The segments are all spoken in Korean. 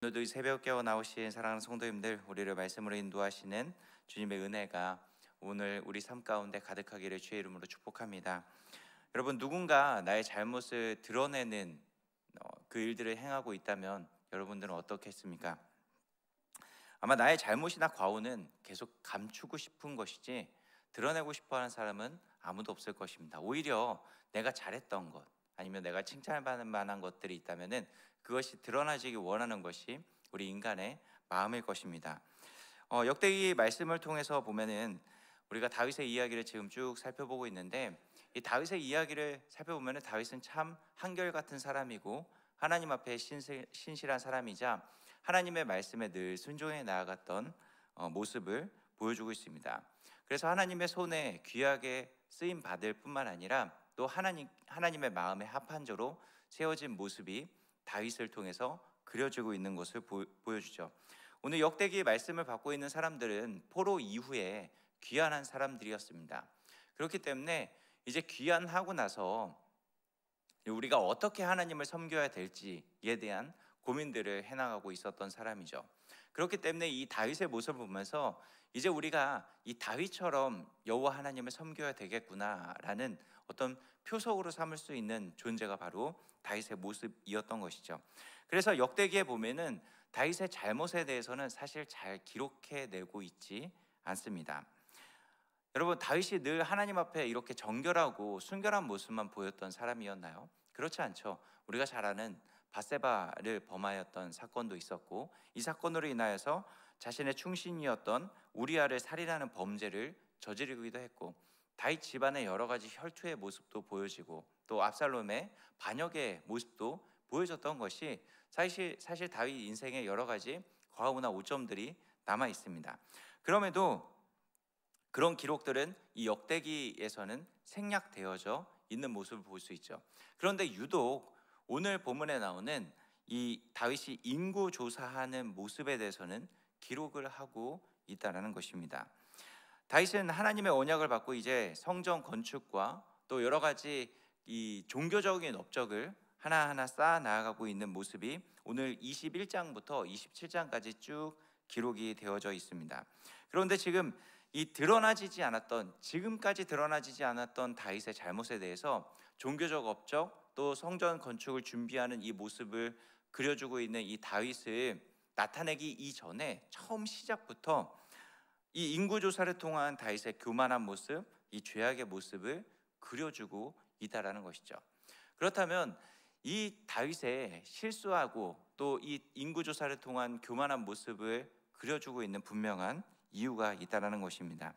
오늘도 이 새벽 깨어 나오신 사랑하는 성도님들, 우리를 말씀으로 인도하시는 주님의 은혜가 오늘 우리 삶 가운데 가득하기를 주의 이름으로 축복합니다. 여러분, 누군가 나의 잘못을 드러내는 그 일들을 행하고 있다면 여러분들은 어떻겠습니까? 아마 나의 잘못이나 과오는 계속 감추고 싶은 것이지 드러내고 싶어하는 사람은 아무도 없을 것입니다. 오히려 내가 잘했던 것, 아니면 내가 칭찬받을 만한 것들이 있다면은 그것이 드러나지기 원하는 것이 우리 인간의 마음일 것입니다. 역대기 말씀을 통해서 보면은 우리가 다윗의 이야기를 지금 쭉 살펴보고 있는데, 이 다윗의 이야기를 살펴보면은 다윗은 참 한결같은 사람이고 하나님 앞에 신실한 사람이자 하나님의 말씀에 늘 순종해 나아갔던 모습을 보여주고 있습니다. 그래서 하나님의 손에 귀하게 쓰임 받을 뿐만 아니라 또 하나님의 마음에 합한 자로 세워진 모습이 다윗을 통해서 그려지고 있는 것을 보여주죠. 오늘 역대기의 말씀을 받고 있는 사람들은 포로 이후에 귀환한 사람들이었습니다. 그렇기 때문에 이제 귀환하고 나서 우리가 어떻게 하나님을 섬겨야 될지에 대한 고민들을 해나가고 있었던 사람이죠. 그렇기 때문에 이 다윗의 모습을 보면서 이제 우리가 이 다윗처럼 여호와 하나님을 섬겨야 되겠구나라는 어떤 표석으로 삼을 수 있는 존재가 바로 다윗의 모습이었던 것이죠. 그래서 역대기에 보면은 다윗의 잘못에 대해서는 사실 잘 기록해내고 있지 않습니다. 여러분, 다윗이 늘 하나님 앞에 이렇게 정결하고 순결한 모습만 보였던 사람이었나요? 그렇지 않죠. 우리가 잘 아는 밧세바를 범하였던 사건도 있었고, 이 사건으로 인하여서 자신의 충신이었던 우리아를 살인하는 범죄를 저지르기도 했고, 다윗 집안의 여러 가지 혈투의 모습도 보여지고, 또 압살롬의 반역의 모습도 보여졌던 것이 사실 다윗 인생의 여러 가지 과오나 오점들이 남아 있습니다. 그럼에도 그런 기록들은 이 역대기에서는 생략되어져 있는 모습을 볼 수 있죠. 그런데 유독 오늘 본문에 나오는 이 다윗이 인구 조사하는 모습에 대해서는 기록을 하고 있다는 것입니다. 다윗은 하나님의 언약을 받고 이제 성전 건축과 또 여러 가지 이 종교적인 업적을 하나하나 쌓아 나아가고 있는 모습이 오늘 21장부터 27장까지 쭉 기록이 되어져 있습니다. 그런데 지금 지금까지 드러나지지 않았던 다윗의 잘못에 대해서 종교적 업적 또 성전 건축을 준비하는 이 모습을 그려주고 있는 이 다윗을 나타내기 이전에 처음 시작부터 이 인구조사를 통한 다윗의 교만한 모습, 이 죄악의 모습을 그려주고 있다라는 것이죠. 그렇다면 이 다윗의 실수하고 또 이 인구조사를 통한 교만한 모습을 그려주고 있는 분명한 이유가 있다라는 것입니다.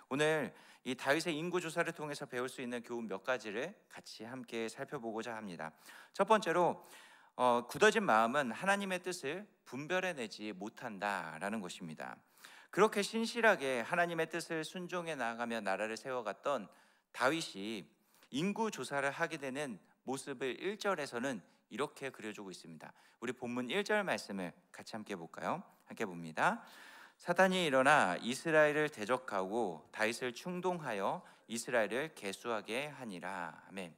오늘 이 다윗의 인구조사를 통해서 배울 수 있는 교훈 몇 가지를 같이 함께 살펴보고자 합니다. 첫 번째로 굳어진 마음은 하나님의 뜻을 분별해내지 못한다라는 것입니다. 그렇게 신실하게 하나님의 뜻을 순종해 나아가며 나라를 세워갔던 다윗이 인구조사를 하게 되는 모습을 1절에서는 이렇게 그려주고 있습니다. 우리 본문 1절 말씀을 같이 함께 볼까요? 함께 봅니다. 사단이 일어나 이스라엘을 대적하고 다윗을 충동하여 이스라엘을 계수하게 하니라. 아멘.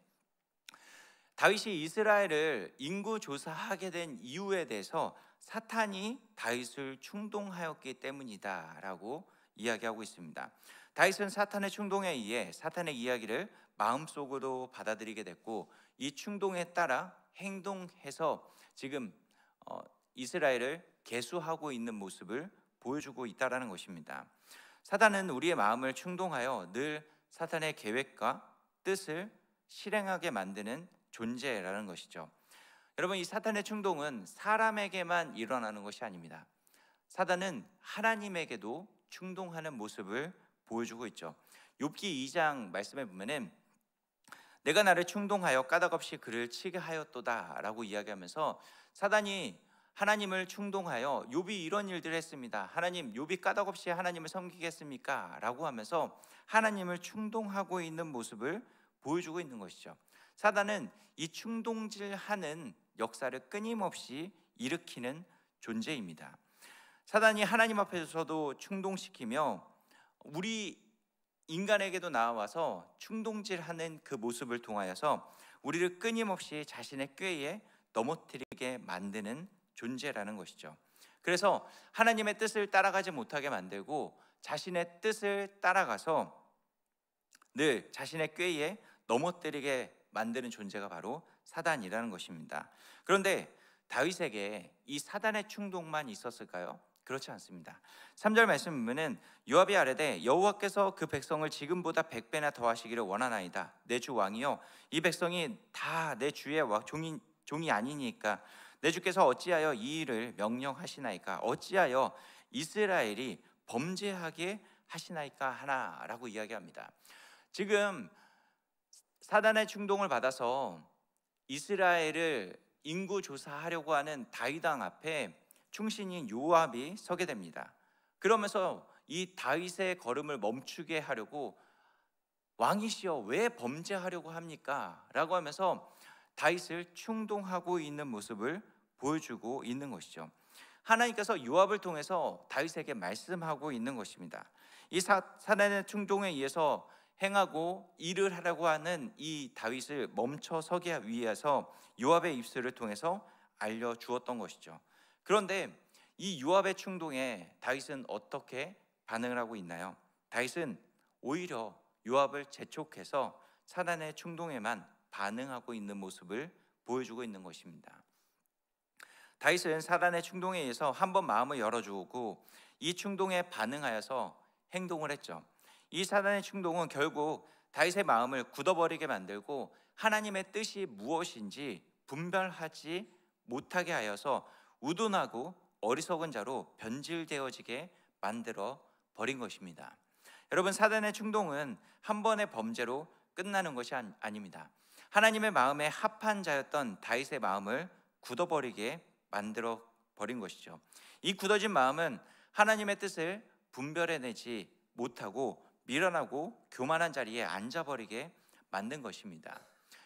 다윗이 이스라엘을 인구조사하게 된 이유에 대해서 사탄이 다윗을 충동하였기 때문이다라고 이야기하고 있습니다. 다윗은 사탄의 충동에 의해 사탄의 이야기를 마음속으로 받아들이게 됐고, 이 충동에 따라 행동해서 지금 이스라엘을 계수하고 있는 모습을 보여주고 있다라는 것입니다. 사단은 우리의 마음을 충동하여 늘 사탄의 계획과 뜻을 실행하게 만드는 존재라는 것이죠. 여러분, 이 사탄의 충동은 사람에게만 일어나는 것이 아닙니다. 사단은 하나님에게도 충동하는 모습을 보여주고 있죠. 욥기 2장 말씀에 보면은 내가 나를 충동하여 까닭없이 그를 치게 하였도다 라고 이야기하면서 사단이 하나님을 충동하여 욥이 이런 일들을 했습니다. 하나님, 욥이 까닭없이 하나님을 섬기겠습니까? 라고 하면서 하나님을 충동하고 있는 모습을 보여주고 있는 것이죠. 사단은 이 충동질하는 역사를 끊임없이 일으키는 존재입니다. 사단이 하나님 앞에서도 충동시키며 우리 인간에게도 나와서 충동질하는 그 모습을 통하여서 우리를 끊임없이 자신의 꾀에 넘어뜨리게 만드는 존재라는 것이죠. 그래서 하나님의 뜻을 따라가지 못하게 만들고 자신의 뜻을 따라가서 늘 자신의 꾀에 넘어뜨리게 만드는 존재가 바로 사단이라는 것입니다. 그런데 다윗에게 이 사단의 충동만 있었을까요? 그렇지 않습니다. 3절 말씀 보면은 요압이 아뢰되 여호와께서 그 백성을 지금보다 100배나 더하시기를 원하나이다. 내 주 왕이여, 이 백성이 다 내 주의 종이 아니니까 내 주께서 어찌하여 이 일을 명령하시나이까? 어찌하여 이스라엘이 범죄하게 하시나이까 하나라고 이야기합니다. 지금 사단의 충동을 받아서 이스라엘을 인구 조사하려고 하는 다윗 왕 앞에 충신인 요압이 서게 됩니다. 그러면서 이 다윗의 걸음을 멈추게 하려고 왕이시여 왜 범죄하려고 합니까? 라고 하면서 다윗을 충동하고 있는 모습을 보여주고 있는 것이죠. 하나님께서 요압을 통해서 다윗에게 말씀하고 있는 것입니다. 이 사단의 충동에 의해서 행하고 일을 하려고 하는 이 다윗을 멈춰서게 위해서 요압의 입술을 통해서 알려주었던 것이죠. 그런데 이 요압의 충동에 다윗은 어떻게 반응을 하고 있나요? 다윗은 오히려 요압을 재촉해서 사단의 충동에만 반응하고 있는 모습을 보여주고 있는 것입니다. 다윗은 사단의 충동에 의해서 한번 마음을 열어주고 이 충동에 반응하여서 행동을 했죠. 이 사단의 충동은 결국 다윗의 마음을 굳어버리게 만들고 하나님의 뜻이 무엇인지 분별하지 못하게 하여서 우둔하고 어리석은 자로 변질되어지게 만들어 버린 것입니다. 여러분, 사단의 충동은 한 번의 범죄로 끝나는 것이 아닙니다. 하나님의 마음에 합한 자였던 다윗의 마음을 굳어버리게 만들어 버린 것이죠. 이 굳어진 마음은 하나님의 뜻을 분별해내지 못하고 미련하고 교만한 자리에 앉아버리게 만든 것입니다.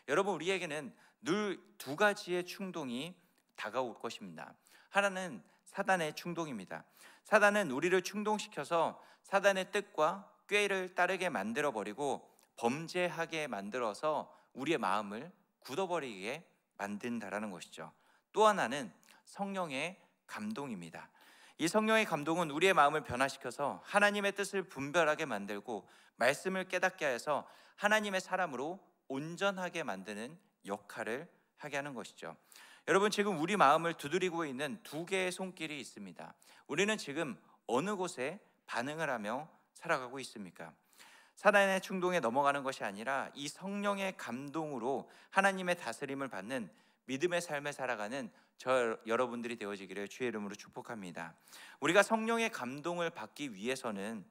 여러분, 우리에게는 늘 두 가지의 충동이 다가올 것입니다. 하나는 사단의 충동입니다. 사단은 우리를 충동시켜서 사단의 뜻과 꾀를 따르게 만들어버리고 범죄하게 만들어서 우리의 마음을 굳어버리게 만든다라는 것이죠. 또 하나는 성령의 감동입니다. 이 성령의 감동은 우리의 마음을 변화시켜서 하나님의 뜻을 분별하게 만들고 말씀을 깨닫게 하여서 하나님의 사람으로 온전하게 만드는 역할을 하게 하는 것이죠. 여러분, 지금 우리 마음을 두드리고 있는 두 개의 손길이 있습니다. 우리는 지금 어느 곳에 반응을 하며 살아가고 있습니까? 사단의 충동에 넘어가는 것이 아니라 이 성령의 감동으로 하나님의 다스림을 받는 믿음의 삶을 살아가는 저 여러분들이 되어지기를 주의 이름으로 축복합니다. 우리가 성령의 감동을 받기 위해서는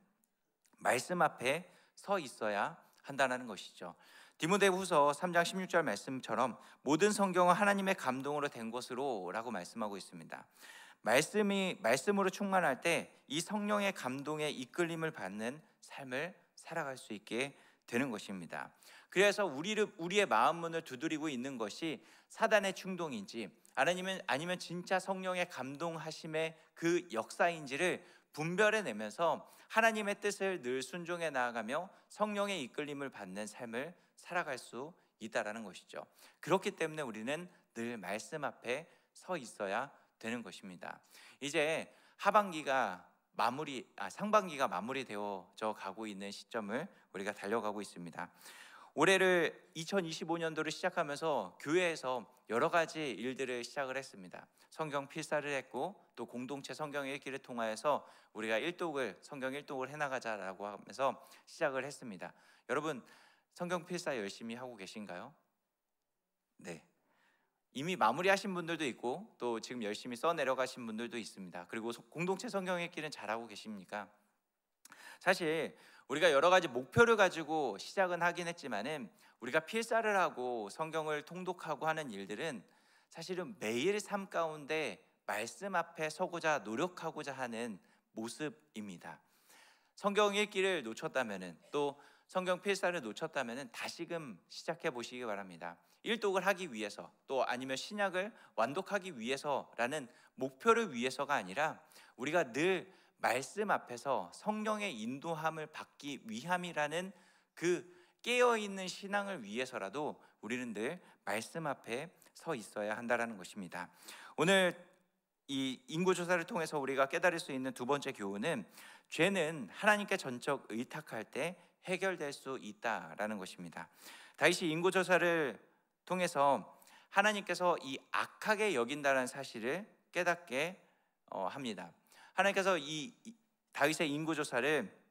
말씀 앞에 서 있어야 한다는 것이죠. 디모데후서 3장 16절 말씀처럼 모든 성경은 하나님의 감동으로 된 것으로 라고 말씀하고 있습니다. 말씀으로 충만할 때 이 성령의 감동에 이끌림을 받는 삶을 살아갈 수 있게 되는 것입니다. 그래서 우리의 마음 문을 두드리고 있는 것이 사단의 충동인지 아니면 진짜 성령의 감동하심의 그 역사인지를 분별해내면서 하나님의 뜻을 늘 순종해 나아가며 성령의 이끌림을 받는 삶을 살아갈 수 있다라는 것이죠. 그렇기 때문에 우리는 늘 말씀 앞에 서 있어야 되는 것입니다. 이제 상반기가 마무리되어져 가고 있는 시점을 우리가 달려가고 있습니다. 올해를 2025년도를 시작하면서 교회에서 여러 가지 일들을 시작을 했습니다. 성경 필사를 했고 또 공동체 성경 읽기를 통하여서 우리가 성경 일독을 해나가자라고 하면서 시작을 했습니다. 여러분, 성경 필사 열심히 하고 계신가요? 네. 이미 마무리하신 분들도 있고 또 지금 열심히 써내려가신 분들도 있습니다. 그리고 공동체 성경 읽기는 잘하고 계십니까? 사실 우리가 여러 가지 목표를 가지고 시작은 하긴 했지만은 우리가 필사를 하고 성경을 통독하고 하는 일들은 사실은 매일 삶 가운데 말씀 앞에 서고자 노력하고자 하는 모습입니다. 성경 읽기를 놓쳤다면은 또 성경 필사를 놓쳤다면은 다시금 시작해 보시기 바랍니다. 일독을 하기 위해서 또 아니면 신약을 완독하기 위해서라는 목표를 위해서가 아니라 우리가 늘 말씀 앞에서 성령의 인도함을 받기 위함이라는 그 깨어있는 신앙을 위해서라도 우리는 늘 말씀 앞에 서 있어야 한다는 것입니다. 오늘 이 인구 조사를 통해서 우리가 깨달을 수 있는 두 번째 교훈은 죄는 하나님께 전적 의탁할 때 해결될 수 있다라는 것입니다. 다윗이 인구 조사를 통해서 하나님께서 이 악하게 여긴다는 사실을 깨닫게 합니다. 하나님께서 이 다윗의 인구 조사를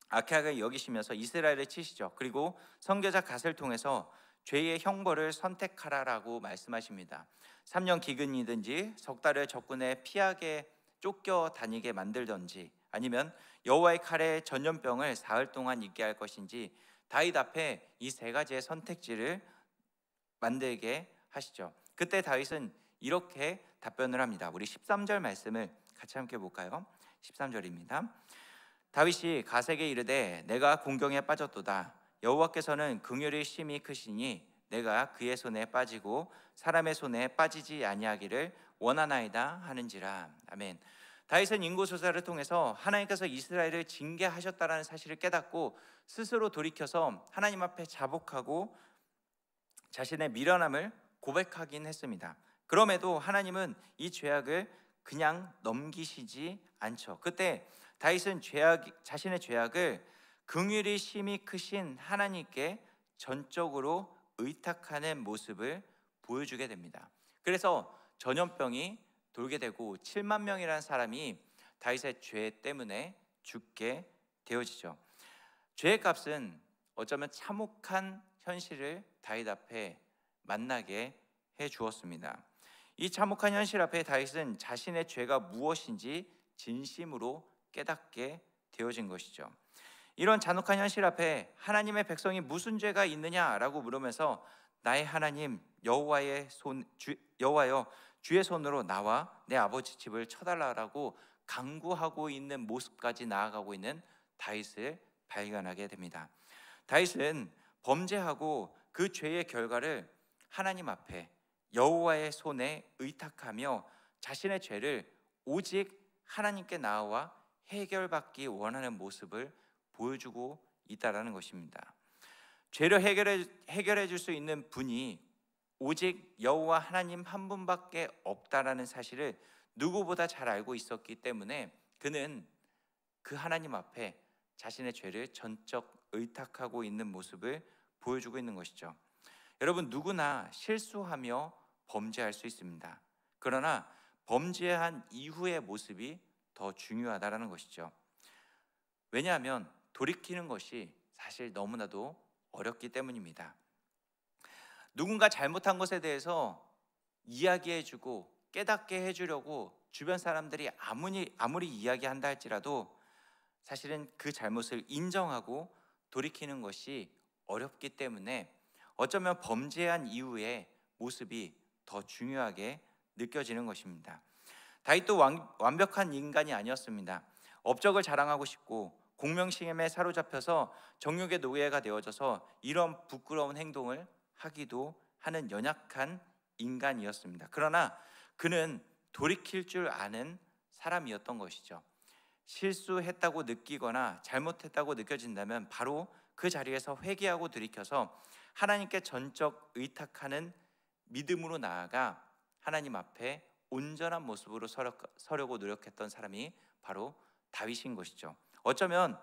악하게 여기시면서 이스라엘을 치시죠. 그리고 선교자 갓을 통해서 죄의 형벌을 선택하라라고 말씀하십니다. 3년 기근이든지 석 달을 적군에 피하게 쫓겨 다니게 만들든지 아니면 여호와의 칼에 전염병을 사흘 동안 있게 할 것인지 다윗 앞에 이 세 가지의 선택지를 만들게 하시죠. 그때 다윗은 이렇게 답변을 합니다. 우리 13절 말씀을 같이 함께 볼까요? 13절입니다. 다윗이 갓에게 이르되 내가 공경에 빠졌도다. 여호와께서는 긍휼이 심히 크시니 내가 그의 손에 빠지고 사람의 손에 빠지지 아니하기를 원하나이다 하는지라. 아멘. 다윗은 인구 조사를 통해서 하나님께서 이스라엘을 징계하셨다라는 사실을 깨닫고 스스로 돌이켜서 하나님 앞에 자복하고 자신의 미련함을 고백하긴 했습니다. 그럼에도 하나님은 이 죄악을 그냥 넘기시지 않죠. 그때 다윗은 자신의 죄악을 긍휼이 심히 크신 하나님께 전적으로 의탁하는 모습을 보여주게 됩니다. 그래서 전염병이 돌게 되고 7만 명이라는 사람이 다윗의 죄 때문에 죽게 되어지죠. 죄의 값은 어쩌면 참혹한 현실을 다윗 앞에 만나게 해 주었습니다. 이 참혹한 현실 앞에 다윗은 자신의 죄가 무엇인지 진심으로 깨닫게 되어진 것이죠. 이런 잔혹한 현실 앞에 하나님의 백성이 무슨 죄가 있느냐라고 물으면서 나의 하나님 여호와여 주의 손으로 나와 내 아버지 집을 쳐달라라고 간구하고 있는 모습까지 나아가고 있는 다윗을 발견하게 됩니다. 다윗은 범죄하고 그 죄의 결과를 하나님 앞에 여호와의 손에 의탁하며 자신의 죄를 오직 하나님께 나아와 해결받기 원하는 모습을 보여주고 있다라는 것입니다. 죄를 해결해 줄 수 있는 분이 오직 여호와 하나님 한 분밖에 없다라는 사실을 누구보다 잘 알고 있었기 때문에 그는 그 하나님 앞에 자신의 죄를 전적 의탁하고 있는 모습을 보여주고 있는 것이죠. 여러분, 누구나 실수하며 범죄할 수 있습니다. 그러나 범죄한 이후의 모습이 더 중요하다라는 것이죠. 왜냐하면 돌이키는 것이 사실 너무나도 어렵기 때문입니다. 누군가 잘못한 것에 대해서 이야기해주고 깨닫게 해주려고 주변 사람들이 아무리 이야기한다 할지라도 사실은 그 잘못을 인정하고 돌이키는 것이 어렵기 때문에 어쩌면 범죄한 이후의 모습이 더 중요하게 느껴지는 것입니다. 다윗도 완벽한 인간이 아니었습니다. 업적을 자랑하고 싶고 공명심에 사로잡혀서 정욕의 노예가 되어져서 이런 부끄러운 행동을 하기도 하는 연약한 인간이었습니다. 그러나 그는 돌이킬 줄 아는 사람이었던 것이죠. 실수했다고 느끼거나 잘못했다고 느껴진다면 바로 그 자리에서 회개하고 돌이켜서 하나님께 전적 의탁하는 믿음으로 나아가 하나님 앞에 온전한 모습으로 서려고 노력했던 사람이 바로 다윗인 것이죠. 어쩌면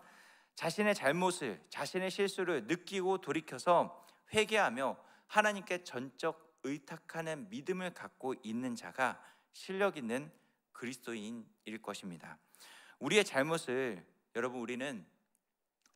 자신의 잘못을, 자신의 실수를 느끼고 돌이켜서 회개하며 하나님께 전적 의탁하는 믿음을 갖고 있는 자가 실력 있는 그리스도인일 것입니다. 우리의 잘못을 여러분 우리는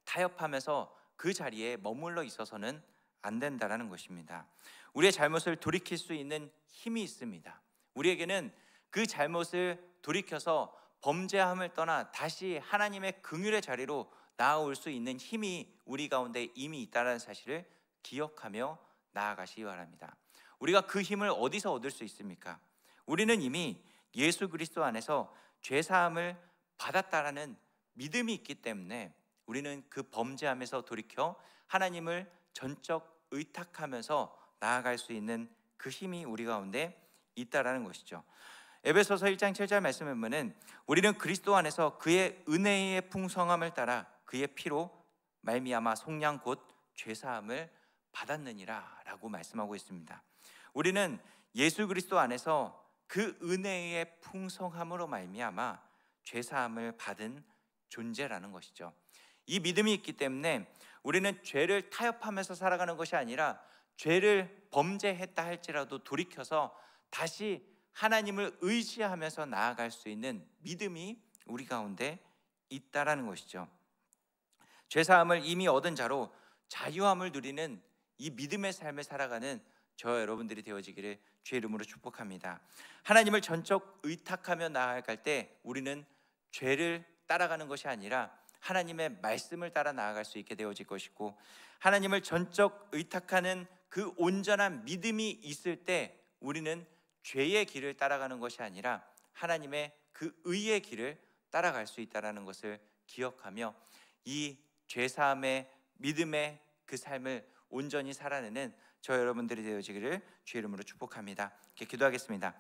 타협하면서 그 자리에 머물러 있어서는 안 된다라는 것입니다. 우리의 잘못을 돌이킬 수 있는 힘이 있습니다. 우리에게는 그 잘못을 돌이켜서 범죄함을 떠나 다시 하나님의 긍휼의 자리로 나아올 수 있는 힘이 우리 가운데 이미 있다는 사실을 기억하며 나아가시기 바랍니다. 우리가 그 힘을 어디서 얻을 수 있습니까? 우리는 이미 예수 그리스도 안에서 죄사함을 받았다라는 믿음이 있기 때문에 우리는 그 범죄함에서 돌이켜 하나님을 전적 의탁하면서 나아갈 수 있는 그 힘이 우리 가운데 있다라는 것이죠. 에베소서 1장 7절 말씀에 보면 우리는 그리스도 안에서 그의 은혜의 풍성함을 따라 그의 피로 말미암아 속량 곧 죄사함을 받았느니라 라고 말씀하고 있습니다. 우리는 예수 그리스도 안에서 그 은혜의 풍성함으로 말미암아 죄 사함을 받은 존재라는 것이죠. 이 믿음이 있기 때문에 우리는 죄를 타협하면서 살아가는 것이 아니라 죄를 범죄했다 할지라도 돌이켜서 다시 하나님을 의지하면서 나아갈 수 있는 믿음이 우리 가운데 있다라는 것이죠. 죄 사함을 이미 얻은 자로 자유함을 누리는 이 믿음의 삶을 살아가는 저 여러분들이 되어지기를 주의 이름으로 축복합니다. 하나님을 전적 의탁하며 나아갈 때 우리는 죄를 따라가는 것이 아니라 하나님의 말씀을 따라 나아갈 수 있게 되어질 것이고, 하나님을 전적 의탁하는 그 온전한 믿음이 있을 때 우리는 죄의 길을 따라가는 것이 아니라 하나님의 그 의의 길을 따라갈 수 있다는 것을 기억하며 이 죄사함의 믿음의 그 삶을 온전히 살아내는 저 여러분들이 되어지기를 주의 이름으로 축복합니다. 이렇게 기도하겠습니다.